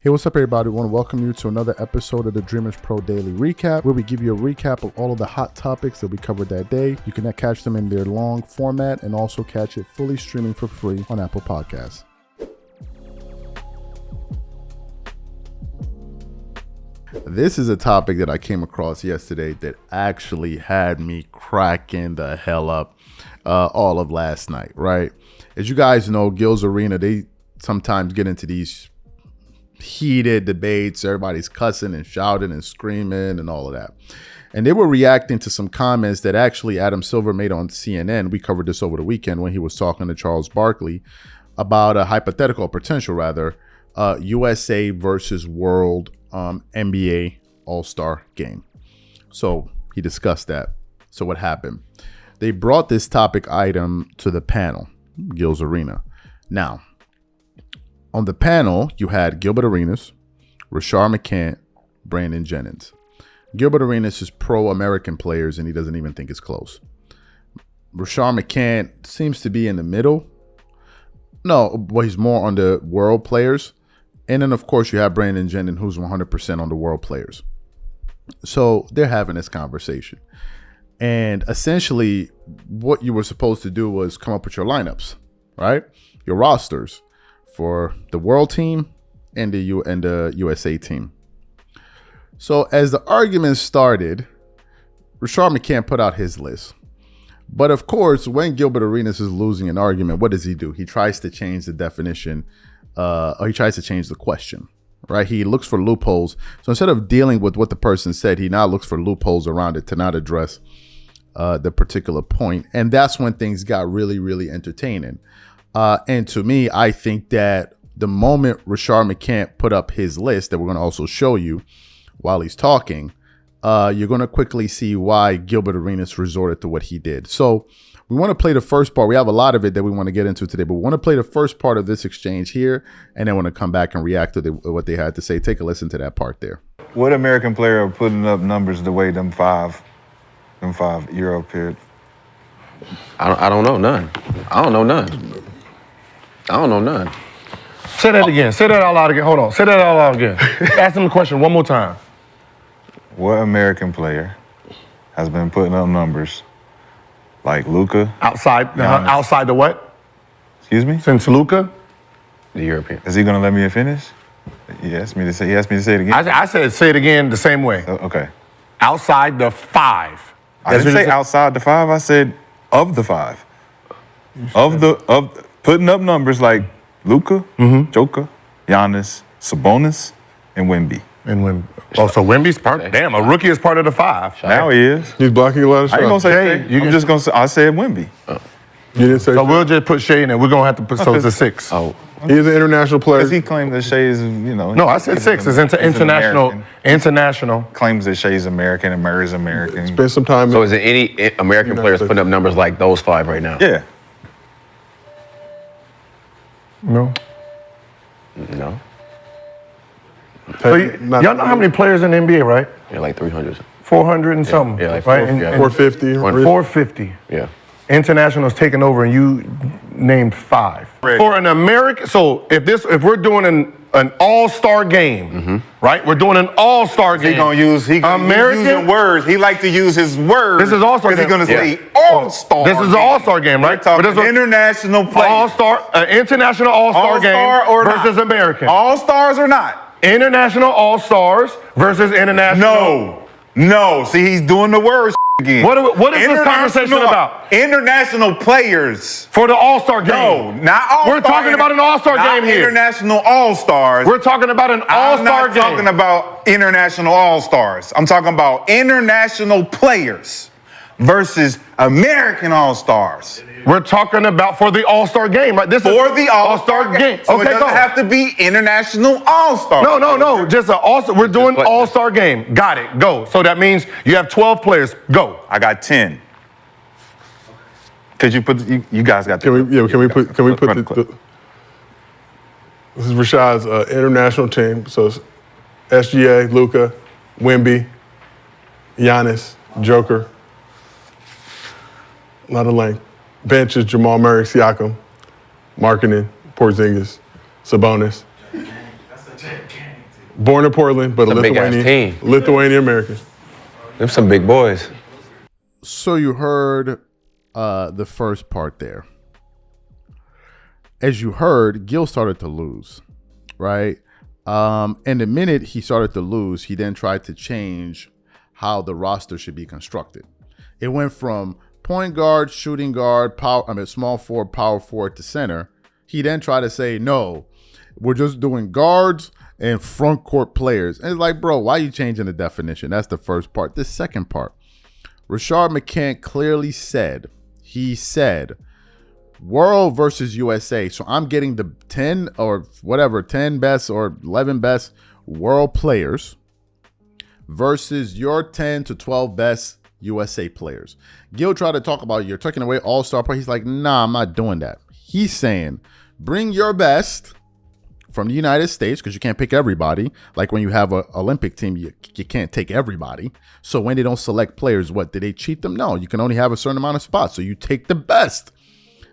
Hey, what's up, everybody? I want to welcome you to another episode of the Dreamerspro Daily Recap, where we give you a recap of all of the hot topics that we covered that day. You can catch them in their long format and also catch it fully streaming for free on Apple Podcasts. This is a topic that I came across yesterday that actually had me cracking the hell up all of last night, right? As you guys know, Gil's Arena, they sometimes get into these heated debates. Everybody's cussing and shouting and screaming and all of that. And they were reacting to some comments that actually Adam Silver made on CNN. We covered this over the weekend when he was talking to Charles Barkley about a hypothetical potential, USA versus World NBA All-Star game. So he discussed that. So what happened? They brought this topic item to the panel, Gil's Arena. Now, on the panel, you had Gilbert Arenas, Rashard McCants, Brandon Jennings. Gilbert Arenas is pro-American players, and he doesn't even think it's close. Rashard McCants seems to be in the middle. No, well, he's more on the world players. And then, of course, you have Brandon Jennings, who's 100% on the world players. So they're having this conversation. And essentially, what you were supposed to do was come up with your lineups, right? Your rosters for the world team and the USA team. So as the argument started, Rashard McCants put out his list. But of course, when Gilbert Arenas is losing an argument, what does he do? He tries to change the definition, or he tries to change the question, right? He looks for loopholes. So instead of dealing with what the person said, he now looks for loopholes around it to not address the particular point. And that's when things got really, really entertaining. And to me, I think that the moment Rashard McCants put up his list that we're going to also show you while he's talking, you're going to quickly see why Gilbert Arenas resorted to what he did. So we want to play the first part. We have a lot of it that we want to get into today, but we want to play the first part of this exchange here, and then want to come back and react to what they had to say. Take a listen to that part there. What American player are putting up numbers the way them five Euro period? I don't know none. I don't know none. Say that again. Say that out loud again. Hold on. Say that out loud again. Ask him the question one more time. What American player has been putting up numbers like Luka? Outside the what? Excuse me? Since Luka? The European. Is he gonna let me finish? He asked me to say it again. I said say it again the same way. Okay. Outside the five. I didn't say outside the five. I said of the five. Of putting up numbers like Luka, Joker, Giannis, Sabonis, and Wemby. So Wemby's part. Damn, a rookie is part of the five. Now he is. He's blocking a lot of shots. I ain't gonna say. I'm just gonna say. I said Wemby. You didn't say. So we'll just put Shea in there. We're gonna have to put it's a six. Oh, he's an international player. Because he claimed that Shea is, No, I said six. It's international. International. Claims that Shea's American and Murray's American. Spend some time. so is there any American players putting up numbers like those five right now? Yeah. No. No. So y'all know how many players in the NBA, right? Yeah, like 300. 400 and something. Yeah, like right? 450. 450. Yeah. International's taking over, and you named five. Right. For an American, so if we're doing an all-star game, right? We're doing an all-star game. He's using words. He like to use his words. This is all-star game. He's gonna say all-star. This is an all-star game, right? We're talking international play. International all-star game or versus not. American. All-stars or not? International all-stars versus international. No. See, he's doing the words again. What is this conversation about? International players. For the all-star game. No, not all-star. We're talking about an all-star game here. International all-stars. We're talking about an all-star game. I'm not talking about international all-stars. I'm talking about international players versus American all-stars. We're talking about for the all-star game, right? This For is the all-star game. So okay, it doesn't have to be international all-star. No. Just an all-star. We're doing all-star game. Got it. Go. So that means you have 12 players. Go. I got 10. Cause you guys got. Can we put the this is Rashad's international team. So it's SGA, Luka, Wemby, Giannis, Joker. A lot of length. Bench is Jamal Murray, Siakam, Markkanen, Porzingis, Sabonis. That's a jet game. Born in Portland, but a It's a big-ass Lithuanian American. Them some big boys. So you heard the first part there. As you heard, Gil started to lose, right? And the minute he started to lose, he then tried to change how the roster should be constructed. It went from point guard, shooting guard, small forward, power forward to center. He then tried to say, no, we're just doing guards and front court players. And it's like, bro, why are you changing the definition? That's the first part. The second part, Rashard McCants clearly said, world versus USA. So I'm getting the 10 or whatever, 10 best or 11 best world players versus your 10 to 12 best USA players. Gil tried to talk about you're taking away all-star play. He's like, nah, I'm not doing that. He's saying bring your best from the United States, because you can't pick everybody. Like when you have an Olympic team, you can't take everybody. So when they don't select players, what, did they cheat them? No, you can only have a certain amount of spots. So you take the best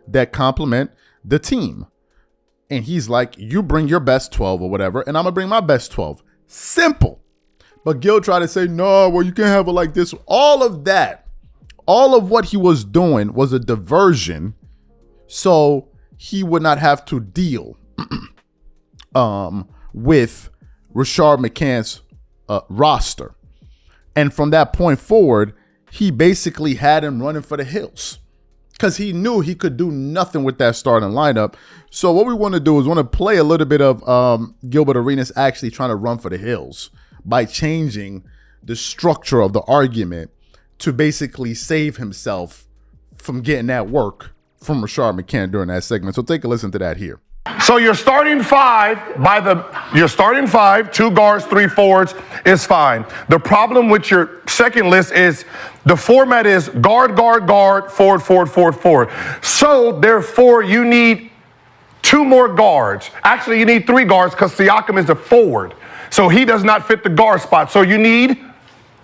that complement the team. And he's like, you bring your best 12 or whatever, and I'm going to bring my best 12. Simple. But Gil tried to say, no, well, you can't have it like this. All of that, all of what he was doing was a diversion so he would not have to deal with Rashard McCants' roster. And from that point forward, he basically had him running for the hills because he knew he could do nothing with that starting lineup. So what we want to do is want to play a little bit of Gilbert Arenas actually trying to run for the hills by changing the structure of the argument to basically save himself from getting that work from Rashard McCants during that segment. So take a listen to that here. So your starting five, 2 guards, 3 forwards is fine. The problem with your second list is the format is guard, guard, guard, forward, forward, forward, forward. So therefore you need 2 more guards. Actually, you need 3 guards because Siakam is a forward. So he does not fit the guard spot. So you need,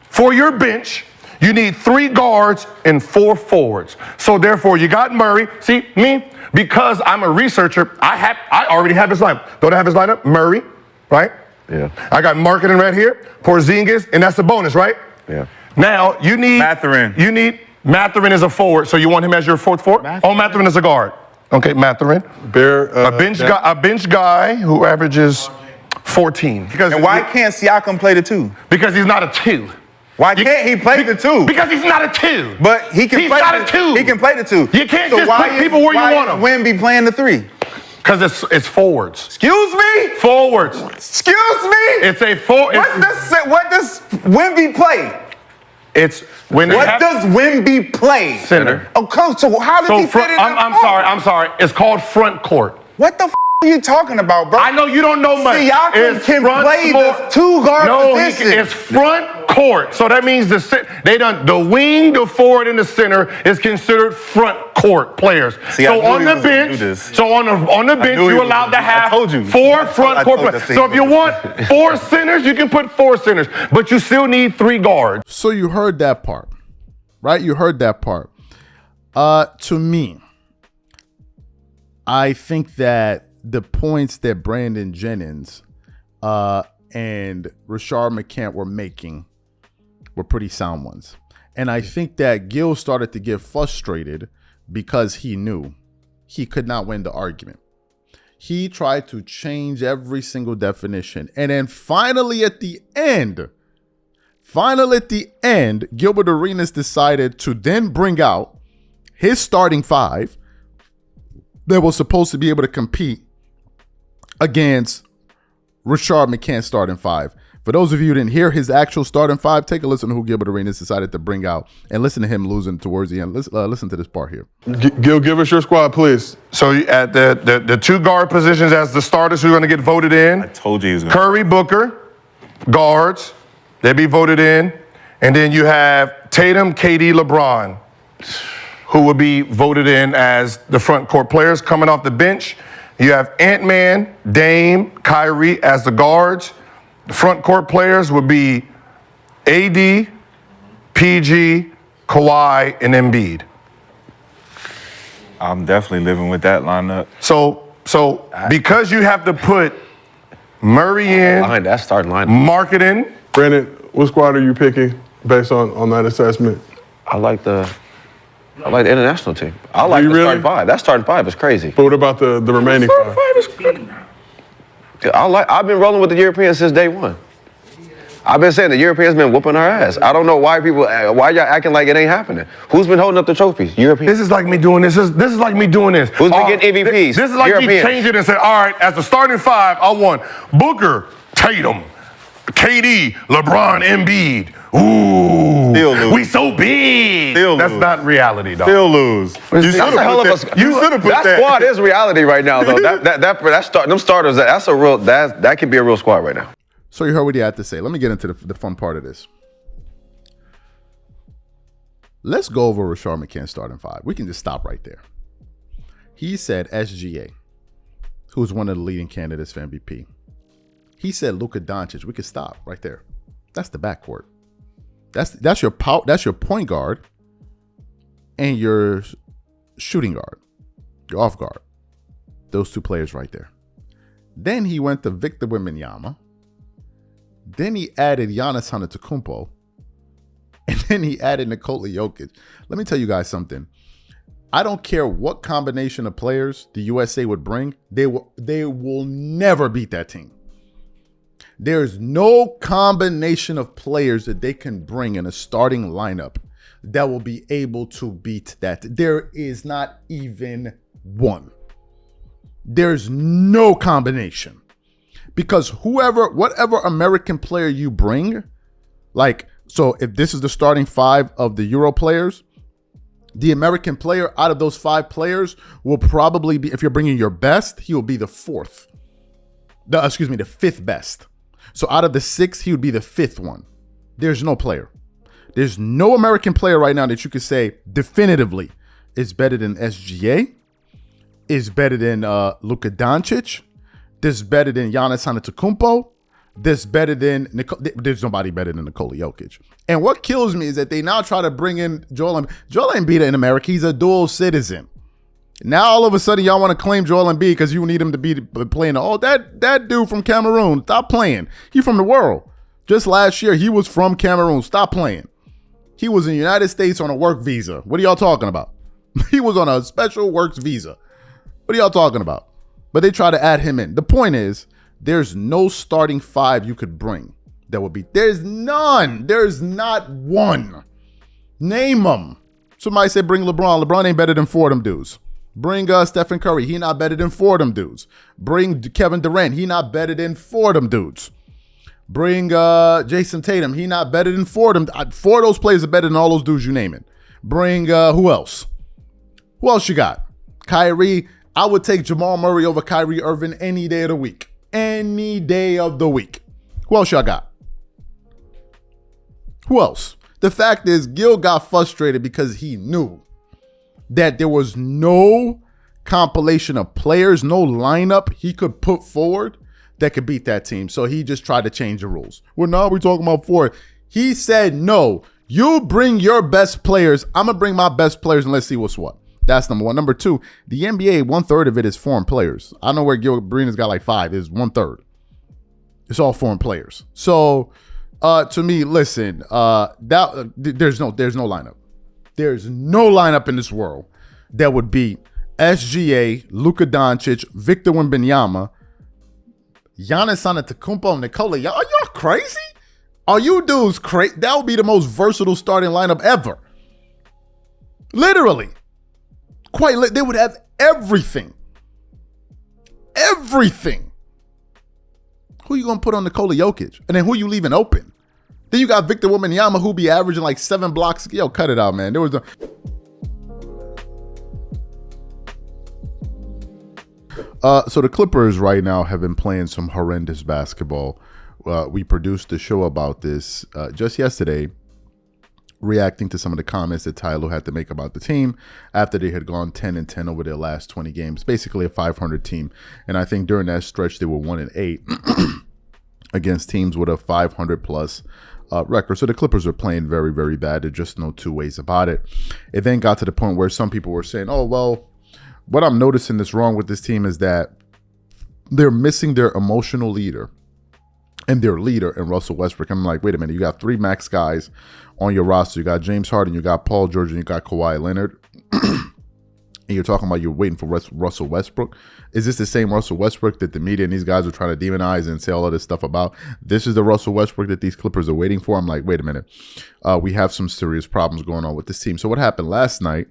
for your bench, you need 3 guards and 4 forwards. So therefore you got Murray. See, me, because I'm a researcher, I already have his lineup. Don't I have his lineup? Murray, right? Yeah. I got Marketing right here, Porzingis, and that's a bonus, right? Yeah. Now you need Mathurin. You need Mathurin as a forward, so you want him as your fourth forward? Oh, Mathurin as a guard. Okay, Mathurin. A bench guy who averages 14. And why can't Siakam play the 2? Because he's not a 2. Why can't he play the 2? Because he's not a 2. But he can He's play not a 2. He can play the 2. You can't just put people where you want them. Why is Wemby playing the 3? Because it's forwards. Excuse me? Forwards. Excuse me? It's a forward. What does Wemby play? It's when What does Wemby play? Center. Oh, coach, so how does he fit in I'm sorry. It's called front court. What the are you talking about, bro? I know you don't know much. Siakam can play the 2 guard position. It's front court. So that means the wing, the forward, and the center is considered front court players. See, so on the bench, you're allowed to have 4 front court players. So if you want 4 centers, you can put 4 centers, but you still need 3 guards. So you heard that part, right? You heard that part. To me, I think that the points that Brandon Jennings and Rashard McCants were making were pretty sound ones. And I think that Gil started to get frustrated because he knew he could not win the argument. He tried to change every single definition. And then finally at the end, Gilbert Arenas decided to then bring out his starting 5 that was supposed to be able to compete against Rashard McCants' starting 5. For those of you who didn't hear his actual starting 5, take a listen to who Gilbert Arenas decided to bring out and listen to him losing towards the end. Listen to this part here. Gil, give us your squad, please. So at the 2 guard positions as the starters who are going to get voted in. I told you he was going Curry, Booker, guards. They'll be voted in. And then you have Tatum, KD, LeBron, who will be voted in as the front court players. Coming off the bench, you have Ant-Man, Dame, Kyrie as the guards. The front court players would be AD, PG, Kawhi, and Embiid. I'm definitely living with that lineup. So because you have to put Murray in, Behind that starting lineup. marketing. Brandon, what squad are you picking based on that assessment? I like the international team. I like the really? starting five. That starting five is crazy. But what about the remaining five? I've been rolling with the Europeans since day one. I've been saying the Europeans been whooping our ass. I don't know why y'all acting like it ain't happening. Who's been holding up the trophies? Europeans. This is like me doing this. This is like me doing this. Who's been getting MVPs? This is like me Europeans. changing and saying, all right, as the starting five, I want Booker, Tatum, KD, LeBron, Embiid. Ooh, Still lose. we so big. Still That's lose. not reality, dog. Still lose. That's a hell of a squad. You should have put that that. squad is reality right now, though. Them starters. That can be a real squad right now. So you heard what he had to say. Let me get into the fun part of this. Let's go over Rashard McCants starting five. We can just stop right there. He said SGA, who's one of the leading candidates for MVP. He said Luka Doncic. We could stop right there. That's the backcourt. That's your point guard and your shooting guard, your off guard. Those two players right there. Then he went to Victor Wembanyama. Then he added Giannis Antetokounmpo. And then he added Nikola Jokic. Let me tell you guys something. I don't care what combination of players the USA would bring. They will never beat that team. There's no combination of players that they can bring in a starting lineup that will be able to beat that. There is not even one. There's no combination. Because whatever American player you bring, so if this is the starting five of the Euro players, the American player out of those five players will probably be, if you're bringing your best, he will be the fifth best. So out of the six, he would be the fifth one. There's no player. There's no American player right now that you could say definitively is better than SGA, is better than Luka Doncic, this better than Giannis Antetokounmpo, this better than there's nobody better than Nikola Jokic. And what kills me is that they now try to bring in Joel Embiid in America. He's a dual citizen. Now all of a sudden y'all want to claim Joel Embiid because you need him to be playing. Oh, that dude from Cameroon, stop playing. He from the world. Just last year he was from Cameroon. Stop playing. He was in the United States on a work visa. What are y'all talking about? He was on a special works visa. What are y'all talking about? But they try to add him in. The point is, there's no starting five you could bring that would be. There's none. There's not one. Name them. Somebody said bring LeBron. LeBron ain't better than four of them dudes. Bring Stephen Curry. He not better than four of them dudes. Bring Kevin Durant. He not better than four of them dudes. Bring Jason Tatum. He not better than four of them. Four of those players are better than all those dudes you name it. Bring who else? Who else you got? Kyrie. I would take Jamal Murray over Kyrie Irving any day of the week. Any day of the week. Who else y'all got? Who else? The fact is, Gil got frustrated because he knew that there was no compilation of players, no lineup he could put forward that could beat that team. So he just tried to change the rules. Well, now we're talking about four. He said, no, you bring your best players. I'm going to bring my best players and let's see what's what. That's number one. Number two, the NBA, 1/3 of it is foreign players. I don't know where Gil Arenas got like 5. It's 1/3. It's all foreign players. So to me, listen, there's no lineup. There's no lineup in this world that would beat SGA, Luka Doncic, Victor Wembanyama, Giannis Antetokounmpo, Nikola. Are y'all crazy? Are you dudes crazy? That would be the most versatile starting lineup ever. Literally. They would have everything. Everything. Who you going to put on Nikola Jokic? And then who you leaving open? Then you got Victor Wembanyama who be averaging like 7 blocks. Yo, cut it out, man. So the Clippers right now have been playing some horrendous basketball. We produced a show about this just yesterday, reacting to some of the comments that Ty Lue had to make about the team after they had gone 10-10 over their last 20 games, basically a 500 team. And I think during that stretch, they were 1-8 against teams with a 500+ record. So the Clippers are playing very, very bad. There's just no two ways about it. It then got to the point where some people were saying, oh, well, what I'm noticing that's wrong with this team is that they're missing their emotional leader and their leader in Russell Westbrook. I'm like, wait a minute, you got 3 max guys on your roster. You got James Harden, you got Paul George, and you got Kawhi Leonard. And you're talking about you're waiting for Russell Westbrook. Is this the same Russell Westbrook that the media and these guys are trying to demonize and say all of this stuff about? This is the Russell Westbrook that these Clippers are waiting for? I'm like, wait a minute. We have some serious problems going on with this team. So what happened last night,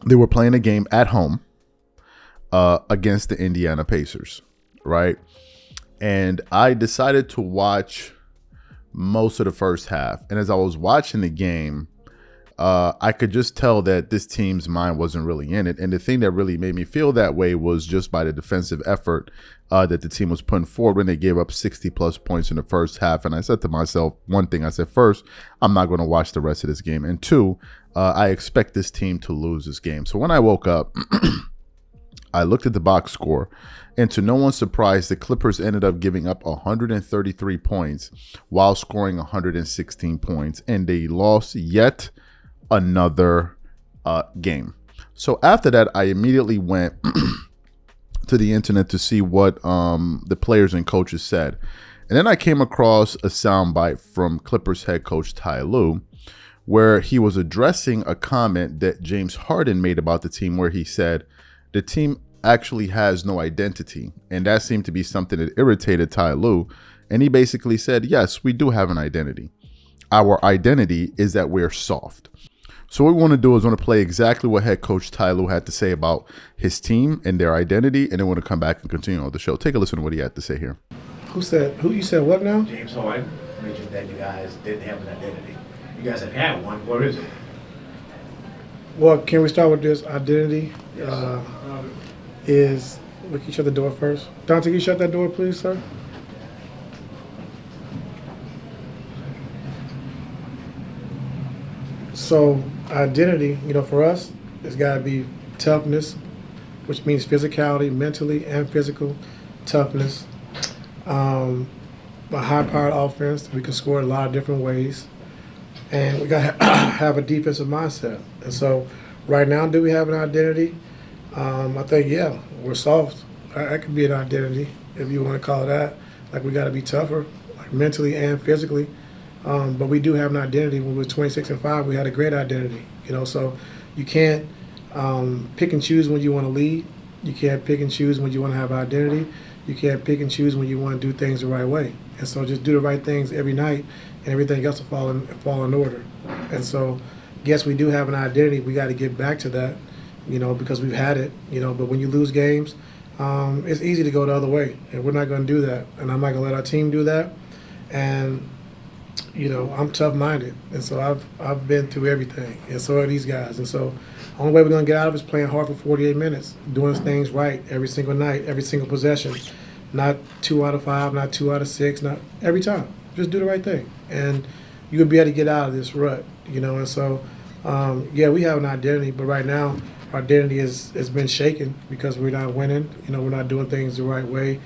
they were playing a game at home against the Indiana Pacers, right? And I decided to watch most of the first half. And as I was watching the game, I could just tell that this team's mind wasn't really in it. And the thing that really made me feel that way was just by the defensive effort that the team was putting forward when they gave up 60-plus points in the first half. And I said to myself, one thing, I said, first, I'm not going to watch the rest of this game. And two, I expect this team to lose this game. So when I woke up, I looked at the box score. And to no one's surprise, the Clippers ended up giving up 133 points while scoring 116 points. And they lost yet another game. So after that, I immediately went to the internet to see what the players and coaches said. And then I came across a soundbite from Clippers head coach Ty Lue, where he was addressing a comment that James Harden made about the team, where he said the team actually has no identity. And that seemed to be something that irritated Ty Lue. And he basically said, yes, we do have an identity. Our identity is that we're soft. So what we want to do is want to play exactly what head coach Ty Lue had to say about his team and their identity, and then we're going to come back and continue on the show. Take a listen to what he had to say here. Who you said what now? James Harden mentioned that you guys didn't have an identity. You guys have had one. What is it? Well, can we start with this? Identity is, we can shut the door first. Dante, can you shut that door, please, sir? So identity, for us, it's got to be toughness, which means physicality, mentally and physical toughness. A high-powered offense. We can score a lot of different ways. And we got to have a defensive mindset. And so right now, do we have an identity? I think, yeah, we're soft. That could be an identity, if you want to call it that. Like, we got to be tougher, like mentally and physically. But we do have an identity. When we were 26-5, we had a great identity. So you can't pick and choose when you want to lead. You can't pick and choose when you want to have identity. You can't pick and choose when you want to do things the right way. And so just do the right things every night, and everything else will fall in order. And so, yes, we do have an identity. We got to get back to that, because we've had it. But when you lose games, it's easy to go the other way, and we're not going to do that. And I'm not going to let our team do that. And I'm tough-minded, and so I've been through everything, and so are these guys. And so the only way we're going to get out of it is playing hard for 48 minutes, doing things right every single night, every single possession. Not 2 out of 5, not 2 out of 6, not every time. Just do the right thing, and you will be able to get out of this rut, And so, yeah, we have an identity, but right now our identity has been shaken because we're not winning. We're not doing things the right way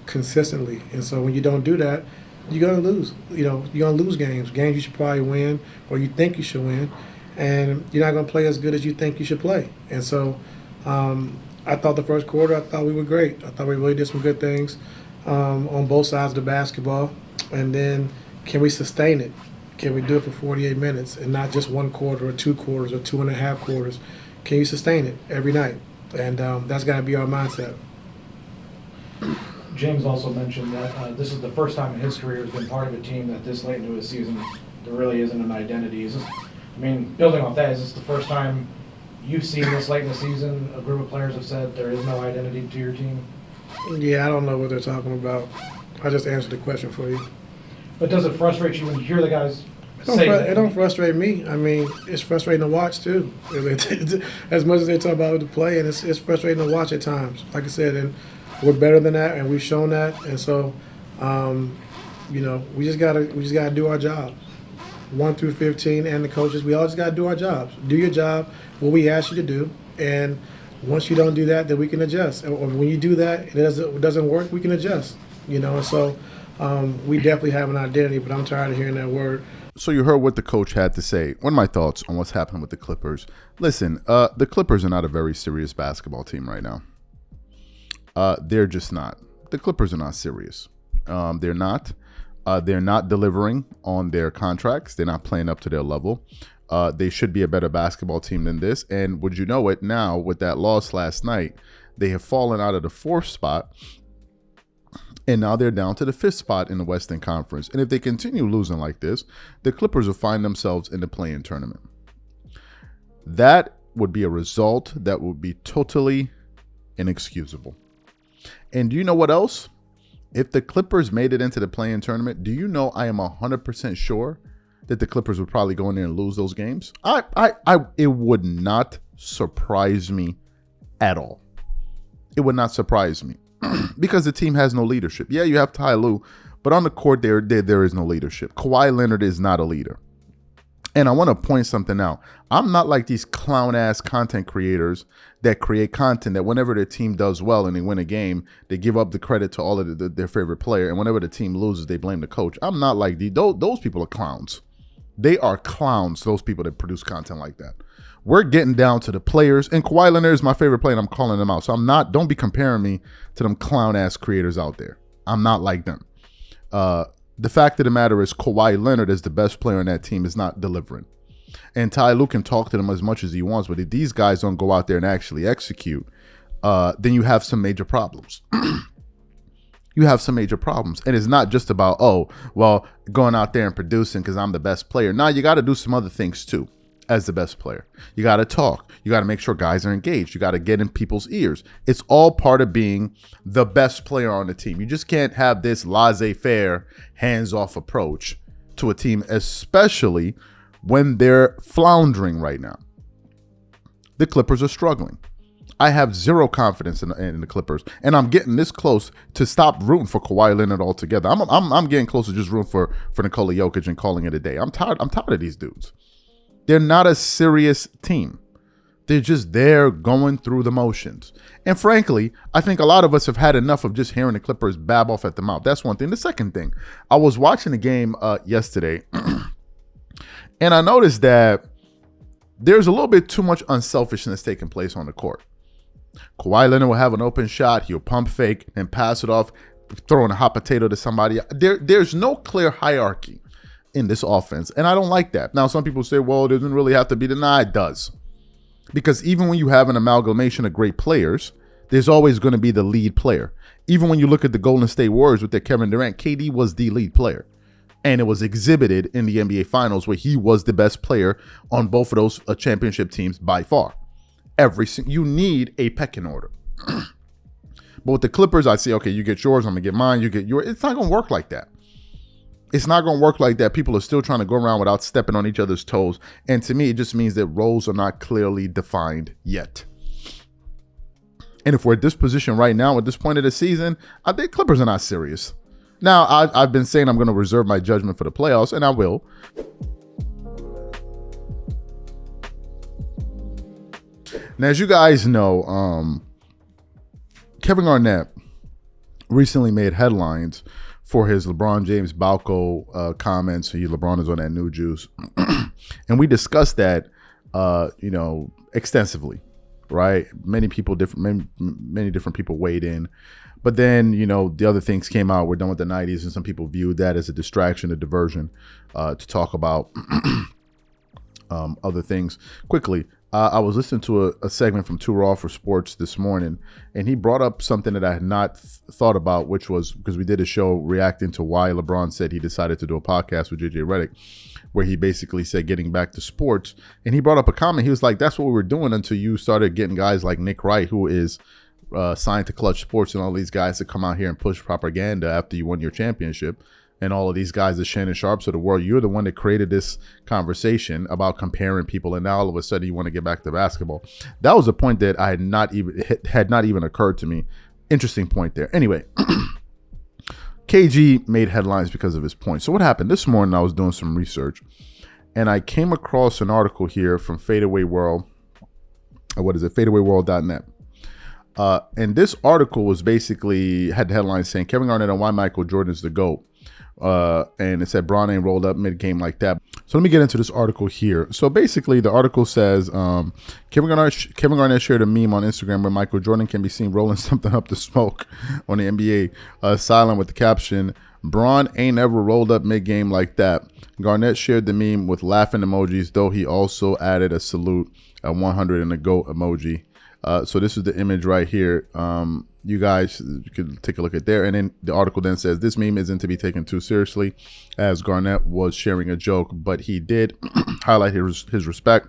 consistently, and so when you don't do that, you're going to lose. You're going to lose games you should probably win, or you think you should win, and you're not going to play as good as you think you should play. And so I thought the first quarter, I thought we were great. I thought we really did some good things on both sides of the basketball. And then can we sustain it? Can we do it for 48 minutes and not just 1 quarter or 2 quarters or 2.5 quarters? Can you sustain it every night? And that's got to be our mindset. James also mentioned that this is the first time in his career he's been part of a team that this late into his season there really isn't an identity. Building off that, is this the first time you've seen this late in the season a group of players have said there is no identity to your team? Yeah, I don't know what they're talking about. I just answered the question for you. But does it frustrate you when you hear the guys say that? It don't frustrate me. It's frustrating to watch too. As much as they talk about the play, and it's frustrating to watch at times. Like I said, and we're better than that, and we've shown that. And so, we just gotta do our job. 1 through 15, and the coaches, we all just gotta do our jobs. Do your job, what we ask you to do, and once you don't do that, then we can adjust. Or when you do that, it doesn't work, we can adjust. And so we definitely have an identity, but I'm tired of hearing that word. So you heard what the coach had to say. What are my thoughts on what's happening with the Clippers? Listen, the Clippers are not a very serious basketball team right now. They're just not. The Clippers are not serious. They're not. They're not delivering on their contracts. They're not playing up to their level. They should be a better basketball team than this. And would you know it, now with that loss last night, they have fallen out of the 4th spot. And now they're down to the 5th spot in the Western Conference. And if they continue losing like this, the Clippers will find themselves in the play-in tournament. That would be a result that would be totally inexcusable. And do you know what else? If the Clippers made it into the play-in tournament, do you know I am 100% sure that the Clippers would probably go in there and lose those games? It would not surprise me at all. It would not surprise me because the team has no leadership. Yeah, you have Ty Lue, but on the court there is no leadership. Kawhi Leonard is not a leader. And I want to point something out. I'm not like these clown-ass content creators that create content that whenever their team does well and they win a game, they give up the credit to all of their favorite player. And whenever the team loses, they blame the coach. I'm not like those people are clowns. They are clowns, those people that produce content like that. We're getting down to the players. And Kawhi Leonard is my favorite player, and I'm calling them out. So don't be comparing me to them clown-ass creators out there. I'm not like them. The fact of the matter is Kawhi Leonard is the best player on that team is not delivering. And Ty Lue can talk to them as much as he wants, but if these guys don't go out there and actually execute, then you have some major problems. You have some major problems. And it's not just about, going out there and producing because I'm the best player. No, you got to do some other things too as the best player. You got to talk. You got to make sure guys are engaged. You got to get in people's ears. It's all part of being the best player on the team. You just can't have this laissez-faire, hands-off approach to a team, especially when they're floundering right now. The Clippers are struggling. I have zero confidence in the Clippers, and I'm getting this close to stop rooting for Kawhi Leonard altogether. I'm getting close to just rooting for Nikola Jokic and calling it a day. I'm tired of these dudes. They're not a serious team. They're just there going through the motions. And frankly, I think a lot of us have had enough of just hearing the Clippers bab off at the mouth. That's one thing. The second thing, I was watching the game yesterday, and I noticed that there's a little bit too much unselfishness taking place on the court. Kawhi Leonard will have an open shot. He'll pump fake and pass it off, throwing a hot potato to somebody. There's no clear hierarchy in this offense, and I don't like that. Now, some people say, well, it doesn't really have to be denied. It does. Because even when you have an amalgamation of great players, there's always going to be the lead player. Even when you look at the Golden State Warriors with their Kevin Durant, KD was the lead player. And it was exhibited in the NBA Finals where he was the best player on both of those championship teams by far. You need a pecking order. But with the Clippers, I say, okay, you get yours, I'm going to get mine, you get yours. It's not going to work like that. It's not going to work like that. People are still trying to go around without stepping on each other's toes. And to me, it just means that roles are not clearly defined yet. And if we're at this position right now, at this point of the season, I think Clippers are not serious. Now, I've been saying I'm going to reserve my judgment for the playoffs, and I will. Now, as you guys know, Kevin Garnett recently made headlines for his LeBron James Balco comments. LeBron is on that new juice. And we discussed that, extensively, right? Many different people weighed in. But then, the other things came out. We're done with the 90s, and some people viewed that as a distraction, a diversion to talk about other things. Quickly, I was listening to a segment from Too Raw for Sports this morning, and he brought up something that I had not thought about, which was because we did a show reacting to why LeBron said he decided to do a podcast with JJ Redick, where he basically said getting back to sports. And he brought up a comment. He was like, that's what we were doing until you started getting guys like Nick Wright, who is signed to Clutch Sports, and all these guys that come out here and push propaganda after you won your championship. And all of these guys, the Shannon Sharps of the world, you're the one that created this conversation about comparing people, and now all of a sudden you want to get back to basketball. That was a point that I had not even occurred to me. Interesting point there. Anyway, KG made headlines because of his point. So what happened? This morning I was doing some research, and I came across an article here from Fadeaway World. What is it? Fadeawayworld.net. And this article was basically had the headline saying Kevin Garnett and why Michael Jordan is the GOAT. And it said Bron ain't rolled up mid-game like that. So let me get into this article here. So basically the article says Kevin Garnett shared a meme on Instagram where Michael Jordan can be seen rolling something up the smoke on the NBA silent with the caption, Bron ain't ever rolled up mid-game like that. Garnett shared the meme with laughing emojis, though he also added a salute, a 100 and a GOAT emoji. So this is the image right here. You guys could take a look at there. And then the article then says this meme isn't to be taken too seriously, as Garnett was sharing a joke, but he did highlight his respect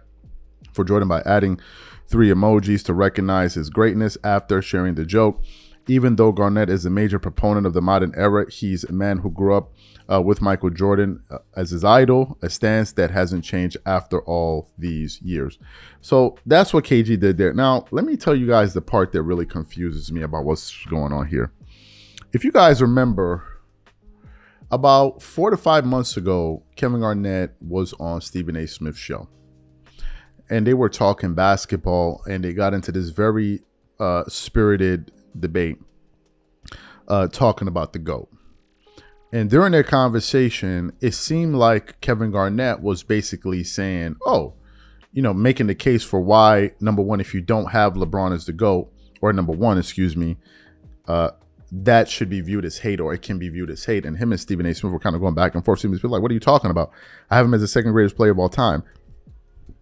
for Jordan by adding 3 emojis to recognize his greatness after sharing the joke. Even though Garnett is a major proponent of the modern era, he's a man who grew up with Michael Jordan as his idol, a stance that hasn't changed after all these years. So that's what KG did there. Now, let me tell you guys the part that really confuses me about what's going on here. If you guys remember, about 4 to 5 months ago, Kevin Garnett was on Stephen A. Smith's show. And they were talking basketball, and they got into this very spirited debate talking about the GOAT. And during their conversation, it seemed like Kevin Garnett was basically saying, making the case for why, number one, if you don't have LeBron as the GOAT, or number one, that should be viewed as hate, or it can be viewed as hate. And him and Stephen A. Smith were kind of going back and forth. Stephen A. Smith like, what are you talking about? I have him as the second greatest player of all time.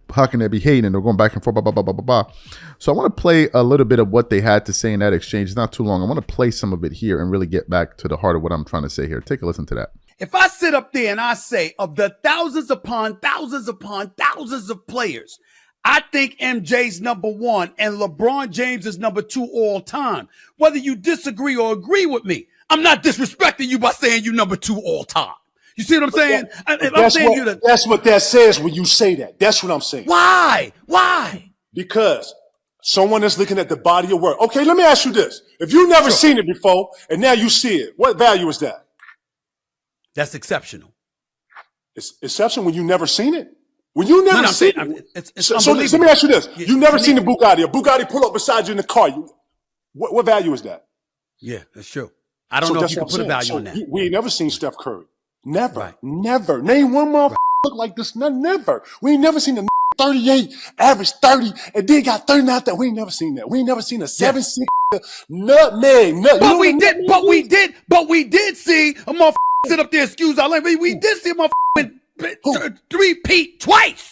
How can that be hate? And they're going back and forth, blah, blah, blah, blah, blah, blah. So I want to play a little bit of what they had to say in that exchange. It's not too long. I want to play some of it here and really get back to the heart of what I'm trying to say here. Take a listen to that. If I sit up there and I say of the thousands upon thousands upon thousands of players, I think MJ's number 1 and LeBron James is number 2 all time. Whether you disagree or agree with me, I'm not disrespecting you by saying you number 2 all time. You see what I'm saying? That's what that says when you say that. That's what I'm saying. Why? Why? Because someone is looking at the body of work. Okay, let me ask you this. If you've never seen it before and now you see it, what value is that? That's exceptional. It's exceptional when you never seen it? When you never seen it. So let me ask you this. You never seen a Bugatti. A Bugatti pull up beside you in the car. What value is that? Yeah, that's true. I don't know if you can put a value on that. We ain't never seen Steph Curry. Never. Never. Name one motherfucker look like this. Never. We ain't never seen a 38, average 30, and then got 39. That we ain't never seen that. We ain't never seen a 7-6 nutmeg. But we did see a motherfucker sit up there, excuse our language. We did see a motherfucker three-peat twice.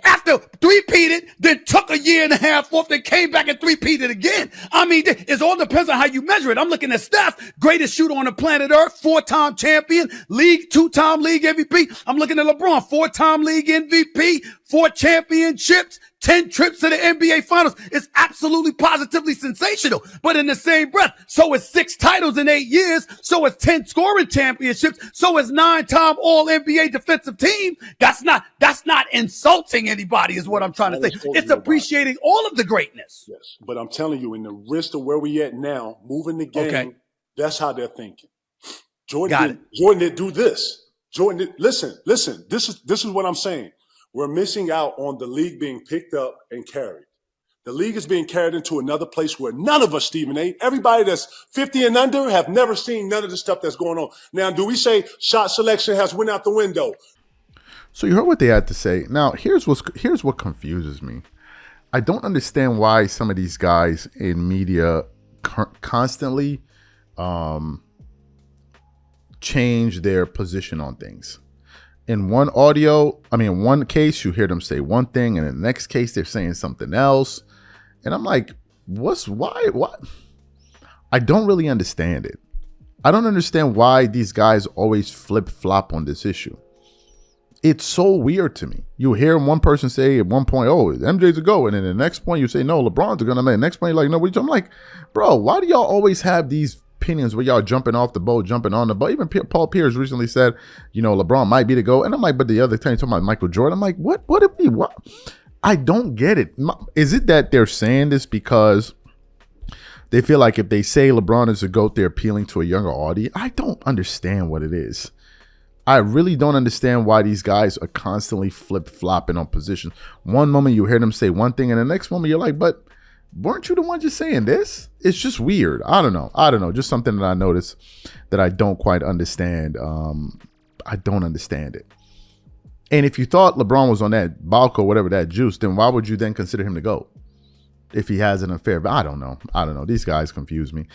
After three-peated, then took a year and a half off, then came back and three-peated again. I mean, it all depends on how you measure it. I'm looking at Steph, greatest shooter on the planet Earth, 4-time champion, league, 2-time league MVP. I'm looking at LeBron, 4-time league MVP, 4 championships, 10 trips to the NBA Finals. It's absolutely positively sensational. But in the same breath, so is 6 titles in 8 years. So is 10 scoring championships. So is 9-time All-NBA defensive team. That's not insulting anybody is what I'm trying to say. It's appreciating all of the greatness. Yes, but I'm telling you, in the risk of where we at now, moving the game, that's how they're thinking. Jordan didn't do this. Listen, this is what I'm saying. We're missing out on the league being picked up and carried. The league is being carried into another place where none of us, Stephen A., everybody that's 50 and under have never seen none of the stuff that's going on. Now, do we say shot selection has went out the window? So you heard what they had to say. Now, here's what confuses me. I don't understand why some of these guys in media constantly change their position on things. In one case, you hear them say one thing, and in the next case, they're saying something else. And I'm like, why? I don't really understand it. I don't understand why these guys always flip-flop on this issue. It's so weird to me. You hear one person say at one point, oh, MJ's a GOAT, and then the next point you say, no, LeBron's a GOAT. Next point, you're like, no, what are you talking? I'm like, bro, why do y'all always have these opinions where y'all jumping off the boat, jumping on the boat? Even Paul Pierce recently said, LeBron might be the GOAT. And I'm like, but the other time you're talking about Michael Jordan, I'm like, what? I don't get it. Is it that they're saying this because they feel like if they say LeBron is a GOAT, they're appealing to a younger audience? I don't understand what it is. I really don't understand why these guys are constantly flip-flopping on positions. One moment you hear them say one thing, and the next moment you're like, but weren't you the one just saying this? It's just weird. I don't know. Just something that I noticed that I don't quite understand. I don't understand it. And if you thought LeBron was on that Balco, whatever, that juice, then why would you then consider him to go? If he has an affair? But I don't know. These guys confuse me.